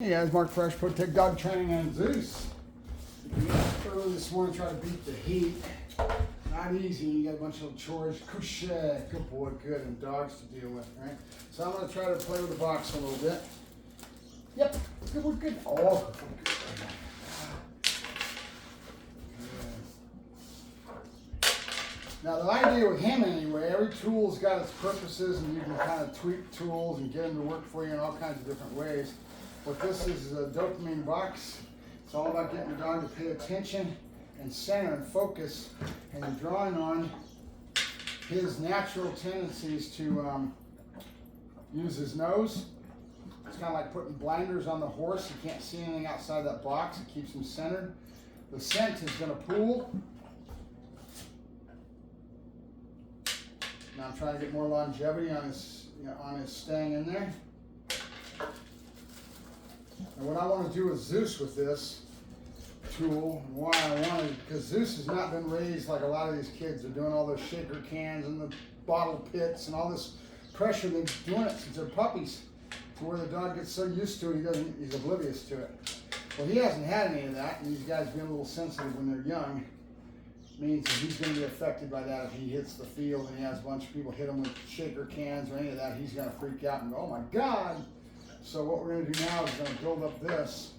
Hey guys, Mark Ferrasci, Protect Dog Training and Zeus. Early this morning, try to beat the heat. Not easy. You got a bunch of chores. Couche, good boy, good, and dogs to deal with, right? So I'm going to try to play with the box a little bit. Yep, good boy, good. Oh, good. Now the idea with him anyway, every tool's got its purposes, and you can kind of tweak tools and get them to work for you in all kinds of different ways. What this is a Dopamine Box. It's all about getting the dog to pay attention and center and focus, and you're drawing on his natural tendencies to use his nose. It's kind of like putting blinders on the horse. He can't see anything outside that box. It keeps him centered. The scent is going to pool. Now I'm trying to get more longevity on his, on his staying in there. And what I want to do with Zeus with this tool, and why I wanted, because Zeus has not been raised like a lot of these kids. They're doing all those shaker cans and the bottle pits and all this pressure. They've been doing it since they're puppies, to where the dog gets so used to it, he's oblivious to it. Well, he hasn't had any of that, and these guys being a little sensitive when they're young means that he's going to be affected by that. If he hits the field and he has a bunch of people hit him with shaker cans or any of that, he's going to freak out and go, oh my God. So what we're going to do now is going to build up this.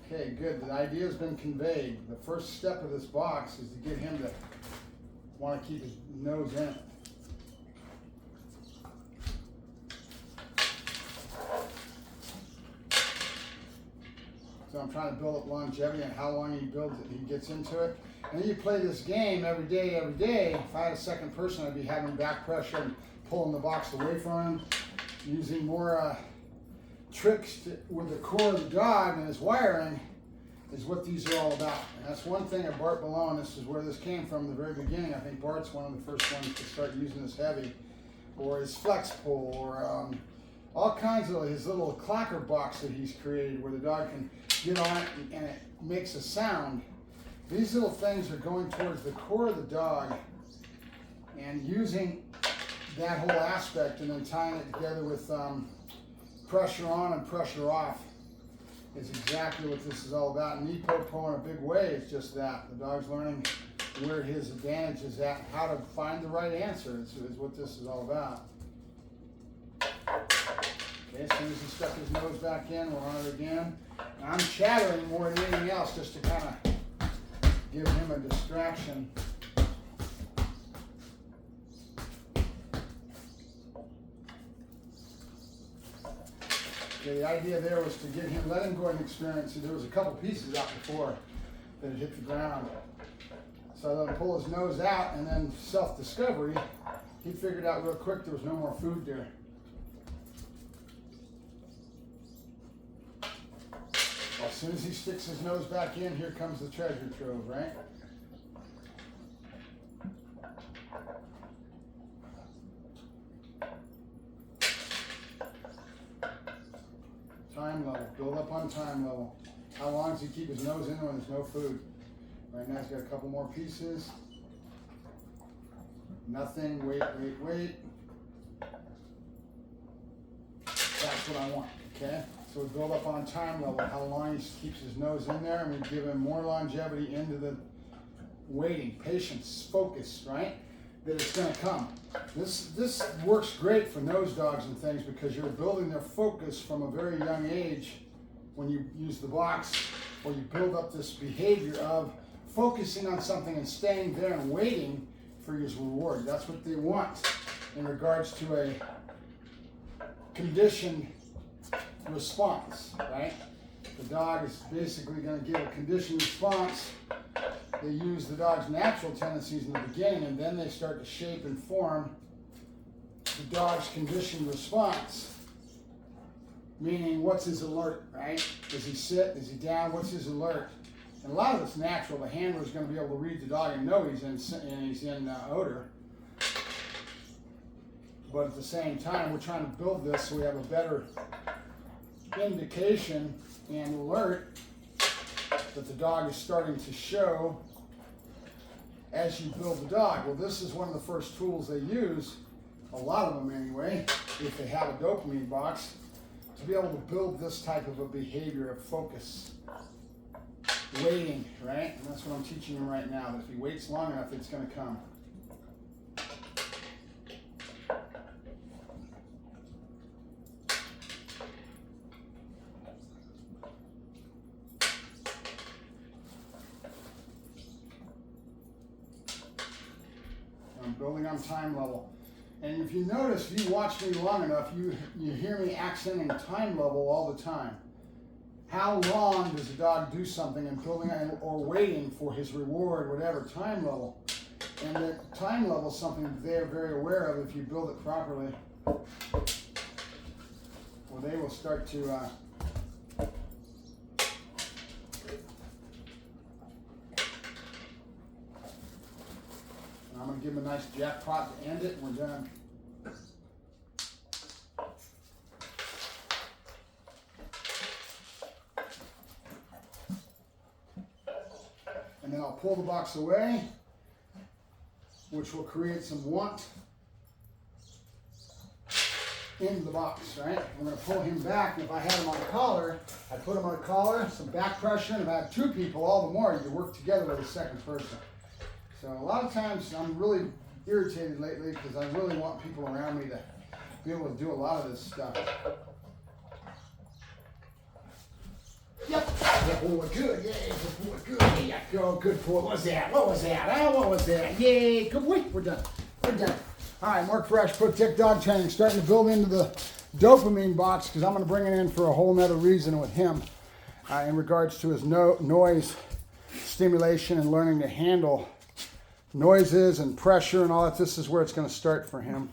Okay, good. The idea has been conveyed. The first step of this box is to get him to want to keep his nose in it. So I'm trying to build up longevity and how long he builds it, he gets into it. And then you play this game every day, every day. If I had a second person, I'd be having back pressure and pulling the box away from him, using more tricks with the core of the dog and his wiring is what these are all about. And that's one thing at Bart Malone. This is where this came from the very beginning. I think Bart's one of the first ones to start using this heavy, or his flex pull, or all kinds of his little clacker box that he's created where the dog can get on it and it makes a sound. These little things are going towards the core of the dog and using that whole aspect and then tying it together with pressure on and pressure off is exactly what this is all about. And Nipopo in a big way is just that. The dog's learning where his advantage is at, how to find the right answer is what this is all about. Okay, as soon as he stuck his nose back in, we're on it again. And I'm chattering more than anything else just to kind of give him a distraction. Okay, the idea there was to get him, let him go and experience it. There was a couple pieces out before that had hit the ground. So I let him pull his nose out, and then self-discovery, he figured out real quick there was no more food there. As soon as he sticks his nose back in, here comes the treasure trove, right? Time level, build up on time level. How long does he keep his nose in when there's no food? Right now he's got a couple more pieces. Nothing, wait. That's what I want, okay? So we build up on time level, how long he keeps his nose in there, and we give him more longevity into the waiting, patience, focus, right? That it's going to come. This works great for nose dogs and things because you're building their focus from a very young age when you use the box, or you build up this behavior of focusing on something and staying there and waiting for his reward. That's what they want in regards to a conditioned response, right? The dog is basically going to give a conditioned response. They use the dog's natural tendencies in the beginning, and then they start to shape and form the dog's conditioned response. Meaning, what's his alert, right? Does he sit? Is he down? What's his alert? And a lot of it's natural. The handler is going to be able to read the dog and know he's in odor. But at the same time, we're trying to build this so we have a better indication and alert that the dog is starting to show as you build the dog. Well, this is one of the first tools they use, a lot of them anyway, if they have a dopamine box, to be able to build this type of a behavior of focus. Waiting, right? And that's what I'm teaching him right now, that if he waits long enough, it's going to come. I'm building on time level. And if you notice, if you watch me long enough, you hear me accenting time level all the time. How long does a dog do something and building or waiting for his reward, whatever, time level. And the time level is something they're very aware of if you build it properly. Well, they will start to I'm going to give him a nice jackpot to end it. We're done. And then I'll pull the box away, which will create some want into the box, right? I'm going to pull him back, and if I had him on a collar, I'd put him on a collar, some back pressure, and if I had two people, all the more, you work together with a second person. So a lot of times I'm really irritated lately because I really want people around me to be able to do a lot of this stuff. Yep. Good boy, good. Yay, good boy, good. There you go, good boy. What was that? What was that? What was that? Yay, good boy. We're done. We're done. All right, Mark Ferrasci, Protect Dog Training, starting to build into the dopamine box because I'm going to bring it in for a whole nother reason with him in regards to his noise stimulation and learning to handle noises and pressure and all that. This is where it's going to start for him.